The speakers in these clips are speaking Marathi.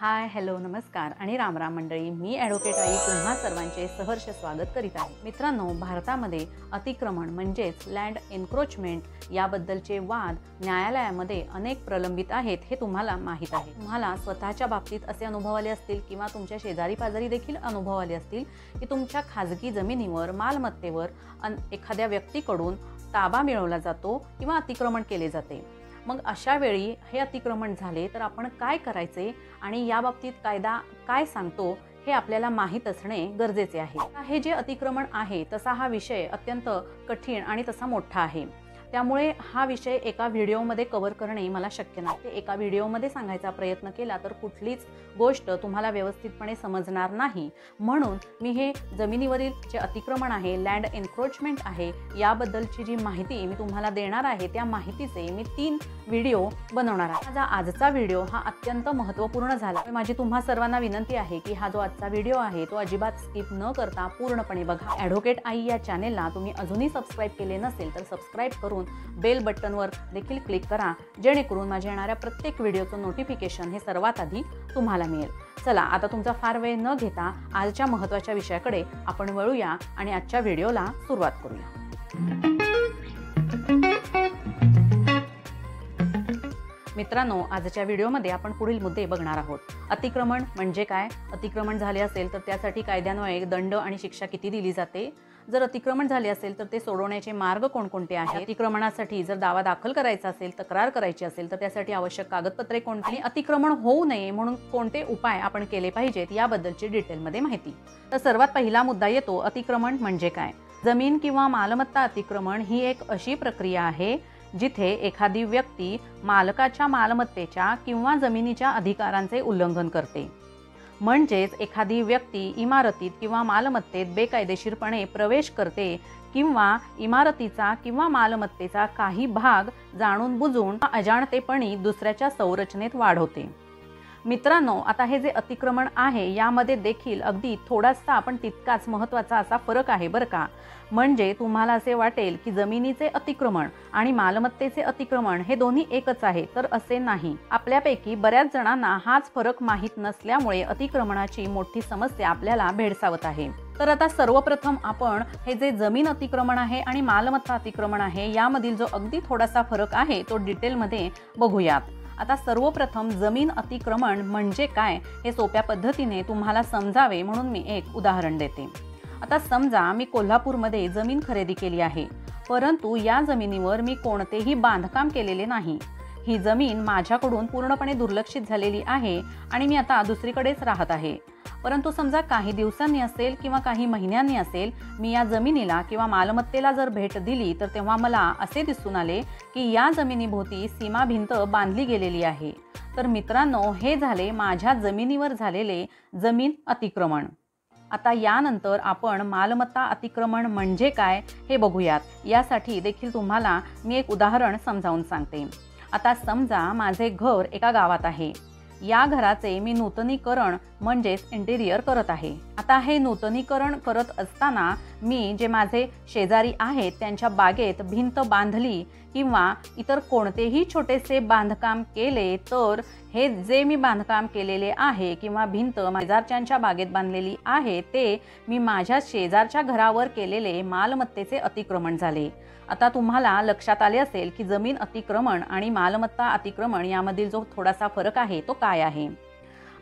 हाय, हॅलो, नमस्कार आणि रामराम मंडळी. मी ॲडव्होकेट आई तुम्हा सर्वांचे सहर्ष स्वागत करीत आहे. मित्रांनो, भारतामध्ये अतिक्रमण म्हणजेच लँड एन्क्रोचमेंट याबद्दलचे वाद न्यायालयामध्ये अनेक प्रलंबित आहेत हे तुम्हाला माहीत आहे. तुम्हाला स्वतःच्या बाबतीत असे अनुभव आले असतील किंवा तुमच्या शेजारी पाजारी देखील अनुभव आले असतील की तुमच्या खाजगी जमिनीवर, मालमत्तेवर एखाद्या व्यक्तीकडून ताबा मिळवला जातो किंवा अतिक्रमण केले जाते. मग अशा वेळी हे अतिक्रमण झाले तर आपण काय करायचे आणि याबाबतीत कायदा काय सांगतो हे आपल्याला माहीत असणे गरजेचे आहे. हे जे अतिक्रमण आहे तसा हा विषय अत्यंत कठीण आणि तसा मोठा आहे. त्यामुळे हा विषय एका व्हिडिओमध्ये कव्हर करणे मला शक्य नाही. एका व्हिडिओमध्ये सांगायचा प्रयत्न केला तर कुठलीच गोष्ट तुम्हाला व्यवस्थितपणे समजणार नाही. म्हणून मी हे जमिनीवरील जे अतिक्रमण आहे, लँड एन्क्रोचमेंट आहे, याबद्दलची जी माहिती मी तुम्हाला देणार आहे त्या माहितीचे मी 3 व्हिडिओ बनवणार आहे. माझा आजचा व्हिडिओ हा अत्यंत महत्त्वपूर्ण झाला. माझी तुम्हा सर्वांना विनंती आहे की हा जो आजचा व्हिडिओ आहे तो अजिबात स्किप न करता पूर्णपणे बघा. ॲडव्होकेट आई या चॅनेलला तुम्ही अजूनही सबस्क्राईब केले नसेल तर सबस्क्राईब करून बेल बटनवर देखील क्लिक करा, जेणेकरून माझ्या येणाऱ्या प्रत्येक व्हिडिओचं नोटिफिकेशन हे सर्वात आधी तुम्हाला मिळेल. चला, आता तुमचा फार वेळ न घेता आजच्या महत्त्वाच्या विषयाकडे आपण वळूया आणि आजच्या व्हिडिओला सुरुवात करूया. मित्रांनो, आजच्या व्हिडिओमध्ये आपण पुढील मुद्दे बघणार आहोत. अतिक्रमण म्हणजे काय? अतिक्रमण झाले असेल तर त्यासाठी कायद्यान्वये दंड आणि शिक्षा किती दिली जाते? जर अतिक्रमण झाले असेल तर ते सोडवण्याचे मार्ग कोणकोणते आहेत? अतिक्रमणासाठी जर दावा दाखल करायचा असेल, तक्रार करायची असेल तर त्यासाठी आवश्यक कागदपत्रे कोणती? अतिक्रमण होऊ नये म्हणून कोणते उपाय आपण केले पाहिजेत याबद्दलची डिटेलमध्ये माहिती. तर सर्वात पहिला मुद्दा येतो, अतिक्रमण म्हणजे काय? जमीन किंवा मालमत्ता अतिक्रमण ही एक अशी प्रक्रिया आहे जिथे एखादी व्यक्ती मालकाच्या मालमत्तेच्या किंवा जमिनीच्या अधिकारांचे उल्लंघन करते. म्हणजेच एखादी व्यक्ती इमारतीत किंवा मालमत्तेत बेकायदेशीरपणे प्रवेश करते किंवा इमारतीचा किंवा मालमत्तेचा काही भाग जाणून बुजून अजाणतेपणी दुसऱ्याच्या संरचनेत वाढवते. मित्रांनो, आता हे जे अतिक्रमण आहे यामध्ये देखील अगदी थोडासा आपण तितकाच महत्त्वाचा असा फरक आहे बरं का. म्हणजे तुम्हाला असे वाटेल की जमिनीचे अतिक्रमण आणि मालमत्तेचे अतिक्रमण हे दोन्ही एकच आहे, तर असे नाही. आपल्यापैकी बऱ्याच जणांना हाच फरक माहीत नसल्यामुळे अतिक्रमणाची मोठी समस्या आपल्याला भेडसावत आहे. तर आता सर्वप्रथम आपण हे जे जमीन अतिक्रमण आहे आणि मालमत्ता अतिक्रमण आहे यामधील जो अगदी थोडासा फरक आहे तो डिटेलमध्ये बघूयात. आता सर्वप्रथम जमीन अतिक्रमण म्हणजे काय हे सोप्या पद्धतीने तुम्हाला समजावे म्हणून मी एक उदाहरण देते. आता समजा मी कोल्हापूरमध्ये जमीन खरेदी केली आहे, परंतु या जमिनीवर मी कोणतेही बांधकाम केलेले नाही. ही जमीन माझ्याकडून पूर्णपणे दुर्लक्षित झालेली आहे आणि मी आता दुसरीकडेच राहत आहे. परंतु समजा काही दिवसांनी असेल किंवा काही महिन्यांनी असेल, मी या जमिनीला किंवा मालमत्तेला जर भेट दिली तर तेव्हा मला असे दिसून आले की या जमिनीभोवती सीमा भिंत बांधली गेलेली आहे. तर मित्रांनो, हे झाले माझ्या जमिनीवर झालेले जमीन अतिक्रमण. आता यानंतर आपण मालमत्ता अतिक्रमण म्हणजे काय हे बघूयात. यासाठी देखील तुम्हाला मी एक उदाहरण समजावून सांगते. आता समजा माझे घर एका गावात आहे. या घराचे मी नूतनीकरण म्हणजेच इंटेरियर करत आहे. आता हे नूतनीकरण करत असताना मी जे माझे शेजारी आहेत त्यांच्या बागेत भिंत बांधली किंवा इतर कोणतेही छोटेसे बांधकाम केले तर हे जे मी बांधकाम केलेले आहे किंवा भिंत शेजारच्यांच्या बागेत बांधलेली आहे ते मी माझ्या शेजारच्या घरावर केलेले मालमत्तेचे अतिक्रमण झाले. आता तुम्हाला लक्षात आले असेल की जमीन अतिक्रमण आणि मालमत्ता अतिक्रमण यामधील जो थोडासा फरक आहे तो काय आहे.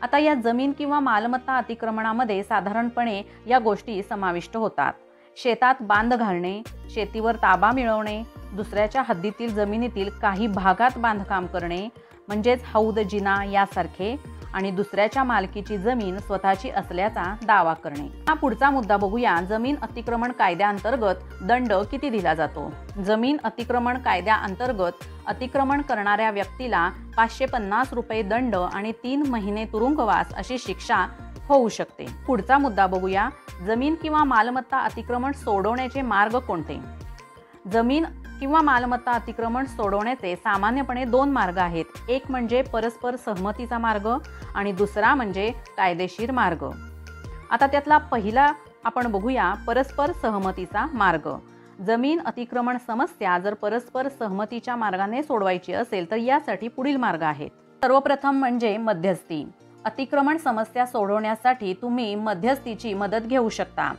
आता या जमीन किंवा मालमत्ता अतिक्रमणामध्ये साधारणपणे या गोष्टी समाविष्ट होतात. शेतात बांध घालणे, शेतीवर ताबा मिळवणे, दुसऱ्याच्या हद्दीतील जमिनीतील काही भागात बांधकाम करणे म्हणजेच हौद जिना यासारखे, आणि दुसऱ्याच्या मालकीची जमीन स्वतःची असल्याचा दावा करणे. हा पुढचा मुद्दा बघूया. जमीन अतिक्रमण कायद्याअंतर्गत दंड किती दिला जातो? जमीन अतिक्रमण कायद्याअंतर्गत अतिक्रमण करणाऱ्या व्यक्तीला 550 रुपये दंड आणि 3 महिने तुरुंगवास अशी शिक्षा होऊ शकते. पुढचा मुद्दा बघूया. जमीन किंवा मालमत्ता अतिक्रमण सोडवण्याचे मार्ग कोणते? जमीन किंवा मालमत्ता अतिक्रमण सोडवण्याचे सामान्यपणे 2 मार्ग आहेत. एक म्हणजे परस्पर सहमतीचा मार्ग आणि दुसरा म्हणजे कायदेशीर मार्ग. आता त्यातला पहिला आपण बघूया, परस्पर सहमतीचा मार्ग. जमीन अतिक्रमण समस्या जर परस्पर सहमतीच्या मार्गाने सोडवायची असेल तर यासाठी पुढील मार्ग आहेत. सर्वप्रथम म्हणजे मध्यस्थी. अतिक्रमण समस्या सोडवण्यासाठी तुम्ही मध्यस्थीची मदत घेऊ शकता।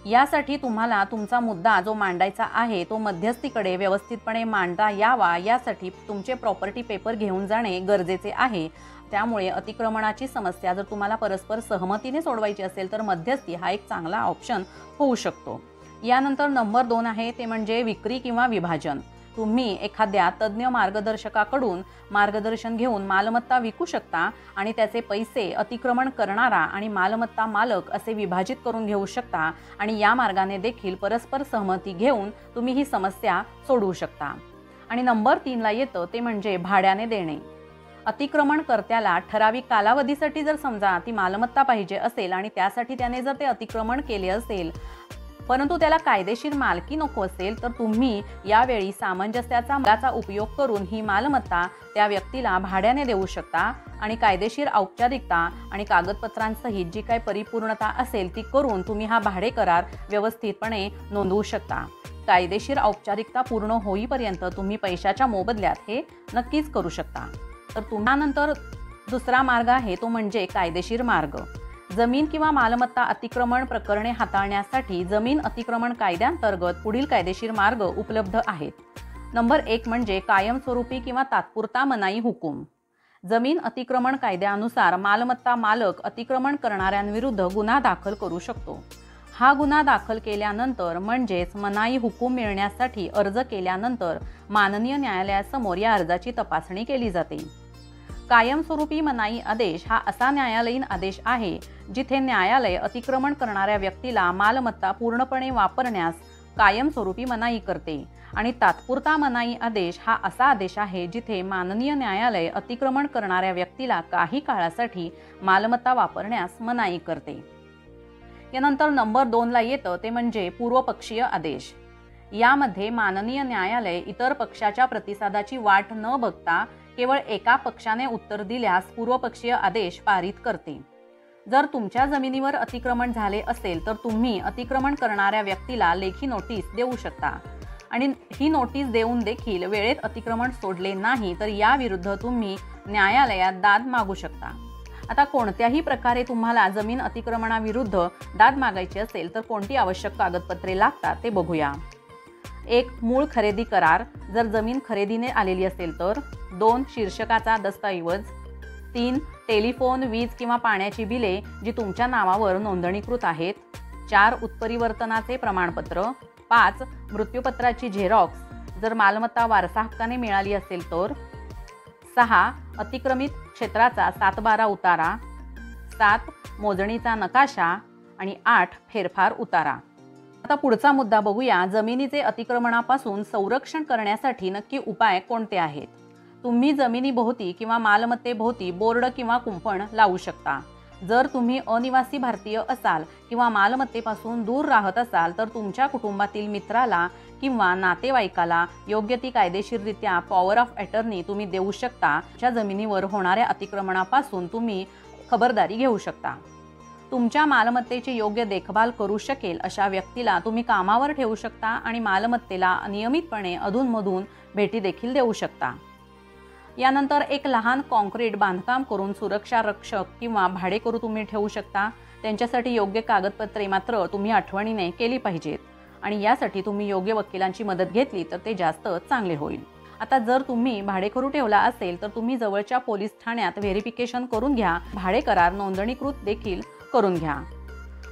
यासाठी तुम्हाला तुमचा मुद्दा जो मांडायचा आहे तो मध्यस्थीकडे व्यवस्थितपणे मांडता यावा, यासाठी तुमचे प्रॉपर्टी पेपर घेऊन जाणे गरजेचे आहे। त्यामुळे अतिक्रमणाची समस्या जर तुम्हाला परस्पर सहमतीने सोडवायची असेल तर मध्यस्थी हा एक चांगला ऑप्शन होऊ शकतो। यानंतर नंबर 2 आहे ते म्हणजे विक्री किंवा विभाजन। तुम्ही एखाद्या तज्ञ मार्गदर्शकाकडून मार्गदर्शन घेऊन मालमत्ता विकू शकता आणि त्याचे पैसे अतिक्रमण करणारा आणि मालमत्ता मालक असे विभाजित करून घेऊ शकता आणि या मार्गाने देखील परस्पर सहमती घेऊन तुम्ही ही समस्या सोडवू शकता। आणि नंबर 3 ला येतं ते म्हणजे भाड्याने देणे। अतिक्रमणकर्त्याला ठराविक कालावधीसाठी जर समजा ती मालमत्ता पाहिजे असेल आणि त्यासाठी त्याने जर ते अतिक्रमण केले असेल परंतु त्याला कायदेशीर मालकी नको असेल तर तुम्ही यावेळी सामंजस्याचा मार्गाचा उपयोग करून ही मालमत्ता त्या व्यक्तीला भाड्याने देऊ शकता आणि कायदेशीर औपचारिकता आणि कागदपत्रांसहित जी काही परिपूर्णता असेल ती करून तुम्ही हा भाडे करार व्यवस्थितपणे नोंदवू शकता। कायदेशीर औपचारिकता पूर्ण होईपर्यंत तुम्ही पैशाच्या मोबदल्यात हे नक्कीच करू शकता। तर त्यानंतर दुसरा मार्ग आहे तो म्हणजे कायदेशीर मार्ग। जमीन किंवा मालमत्ता अतिक्रमण प्रकरणे हाताळण्यासाठी जमीन अतिक्रमण कायद्यांतर्गत पुढील कायदेशीर मार्ग उपलब्ध आहेत। नंबर 1 म्हणजे कायमस्वरूपी किंवा तात्पुरता मनाई हुकूम। जमीन अतिक्रमण कायद्यानुसार मालमत्ता मालक अतिक्रमण करणाऱ्यांविरुद्ध गुन्हा दाखल करू शकतो। हा गुन्हा दाखल केल्यानंतर म्हणजेच मनाई हुकूम मिळण्यासाठी अर्ज केल्यानंतर माननीय न्यायालयासमोर या अर्जाची तपासणी केली जाते। कायमस्वरूपी मनाई आदेश हा असा न्यायालयीन आदेश आहे जिथे न्यायालय अतिक्रमण करणाऱ्या व्यक्तीला मालमत्ता पूर्णपणे वापरण्यास कायमस्वरूपी मनाई करते आणि तात्पुरता मनाई आदेश हा असा आदेश आहे जिथे माननीय न्यायालय अतिक्रमण करणाऱ्या व्यक्तीला काही काळासाठी मालमत्ता वापरण्यास मनाई करते। यानंतर नंबर 2 ला येतं ते म्हणजे पूर्वपक्षीय आदेश। यामध्ये माननीय न्यायालय इतर पक्षाच्या प्रतिसादाची वाट न बघता केवळ एका पक्षाने उत्तर दिल्यास पूर्वपक्षीय आदेश पारित करते। जर तुमच्या जमिनीवर अतिक्रमण झाले असेल तर तुम्ही अतिक्रमण करणाऱ्या व्यक्तीला लेखी नोटीस देऊ शकता आणि ही नोटीस देऊन देखील वेळेत अतिक्रमण सोडले नाही तर याविरुद्ध तुम्ही न्यायालयात दाद मागू शकता। आता कोणत्याही प्रकारे तुम्हाला जमीन अतिक्रमणाविरुद्ध दाद मागायची असेल तर कोणती आवश्यक कागदपत्रे लागतात ते बघूया। 1 मूळ खरेदी करार जर जमीन खरेदीने आलेली असेल तर। 2 शीर्षकाचा दस्तऐवज। 3 टेलिफोन, वीज किंवा पाण्याची बिले जी तुमच्या नावावर नोंदणीकृत आहेत। 4 उत्परिवर्तनाचे प्रमाणपत्र। 5 मृत्यूपत्राची झेरॉक्स जर मालमत्ता वारसा हक्काने मिळाली असेल तर। 6 अतिक्रमित क्षेत्राचा 7/12 उतारा। 7 मोजणीचा नकाशा आणि 8 फेरफार उतारा। आता पुढचा मुद्दा बघूया, जमिनीचे अतिक्रमणापासून संरक्षण करण्यासाठी नक्की उपाय कोणते आहेत। तुम्ही जमिनीभोवती किंवा मालमत्तेभोवती बोर्ड किंवा कुंपण लावू शकता। जर तुम्ही अनिवासी भारतीय असाल किंवा मालमत्तेपासून दूर राहत असाल तर तुमच्या कुटुंबातील मित्राला किंवा नातेवाईकाला योग्य ती कायदेशीररित्या पॉवर ऑफ अटर्नी तुम्ही देऊ शकता। तुमच्या जमिनीवर होणाऱ्या अतिक्रमणापासून तुम्ही खबरदारी घेऊ शकता। तुमच्या मालमत्तेची योग्य देखभाल करू शकेल अशा व्यक्तीला तुम्ही कामावर ठेवू शकता आणि मालमत्तेला नियमितपणे अधूनमधून भेटी देखील देऊ शकता। यानंतर एक लहान कॉन्क्रीट बांधकाम करून सुरक्षा रक्षक किंवा भाडेकरू तुम्ही ठेवू शकता। त्यांच्यासाठी योग्य कागदपत्रे मात्र तुम्ही आठवणीने केली पाहिजेत आणि यासाठी तुम्ही योग्य वकिलांची मदत घेतली तर ते जास्त चांगले होईल। आता जर तुम्ही भाडेकरू ठेवला असेल तर तुम्ही जवळच्या पोलीस ठाण्यात व्हेरिफिकेशन करून घ्या। भाडे करार नोंदणीकृत देखील करून घ्या।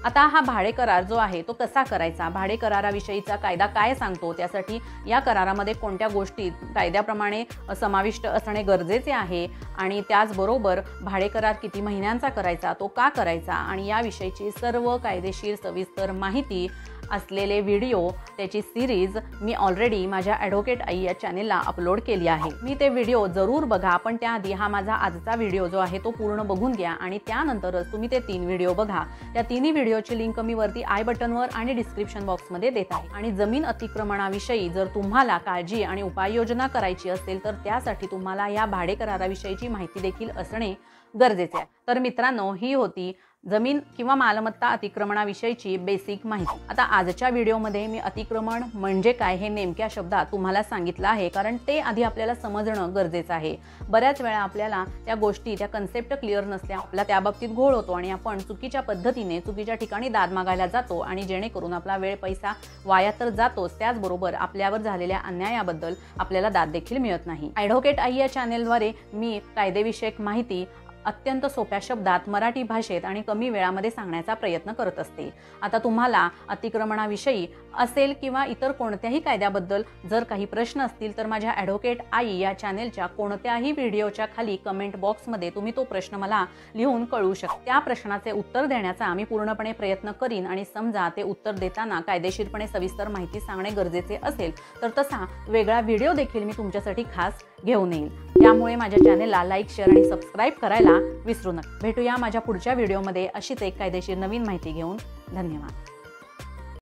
आता हा भाडे करार जो आहे तो कसा करायचा, भाडे कराराविषयीचा कायदा काय सांगतो, त्यासाठी या करारामध्ये कोणत्या गोष्टी कायद्याप्रमाणे समाविष्ट असणे गरजेचे आहे आणि त्याचबरोबर भाडे करार किती महिन्यांचा करायचा, तो का करायचा आणि याविषयीची सर्व कायदेशीर सविस्तर माहिती असलेले व्हिडिओ त्याची सिरीज मी ऑलरेडी माझ्या ॲडव्होकेट आई या चॅनेलला अपलोड केली आहे। मी ते व्हिडिओ जरूर बघा, पण त्याआधी हा माझा आजचा व्हिडिओ जो आहे तो पूर्ण बघून घ्या आणि त्यानंतरच तुम्ही ते 3 व्हिडिओ बघा। त्या तिन्ही व्हिडिओची लिंक मी वरती आय बटनवर आणि डिस्क्रिप्शन बॉक्समध्ये देत आहे। आणि जमीन अतिक्रमणाविषयी जर तुम्हाला काळजी आणि उपाययोजना करायची असेल तर त्यासाठी तुम्हाला या भाडे कराराविषयीची माहिती देखील असणे गरजेचे आहे। तर मित्रांनो, ही होती जमीन किंवा मालमत्ता अतिक्रमणाविषयीची बेसिक माहिती। आता आजच्या व्हिडिओमध्ये मी अतिक्रमण म्हणजे काय हे नेमक्या शब्दात तुम्हाला सांगितलं आहे, कारण ते आधी आपल्याला समजणं गरजेचं आहे। बऱ्याच वेळा आपल्याला त्या गोष्टी, त्या कन्सेप्ट क्लिअर नसल्या आपला त्या बाबतीत घोळ होतो आणि आपण चुकीच्या पद्धतीने चुकीच्या ठिकाणी दाद मागायला जातो आणि जेणेकरून आपला वेळ पैसा वाया तर जातोच, त्याचबरोबर आपल्यावर झालेल्या अन्यायाबद्दल आपल्याला दाद देखील मिळत नाही। ॲडव्होकेट आई या चॅनेलद्वारे मी कायदेविषयक माहिती अत्यंत सोप्या शब्दात मराठी भाषेत आणि कमी वेळामध्ये सांगण्याचा प्रयत्न करत असते। आता तुम्हाला अतिक्रमणाविषयी असेल किंवा इतर कोणत्याही कायद्याबद्दल जर काही प्रश्न असतील तर माझ्या ॲडव्होकेट आई या चॅनेलच्या कोणत्याही व्हिडिओच्या खाली कमेंट बॉक्समध्ये तुम्ही तो प्रश्न मला लिहून कळवू शकता। त्या प्रश्नाचे उत्तर देण्याचा आम्ही पूर्णपणे प्रयत्न करीन आणि समजा ते उत्तर देताना कायदेशीरपणे सविस्तर माहिती सांगणे गरजेचे असेल तर तसा वेगळा व्हिडिओ देखील मी तुमच्यासाठी खास घेऊन येईल। त्यामुळे माझ्या चॅनेलला लाईक, शेअर आणि सबस्क्राईब करायला विसरू नका। भेटूया माझ्या पुढच्या व्हिडिओमध्ये अशीच एक कायदेशीर नवीन माहिती घेऊन। धन्यवाद।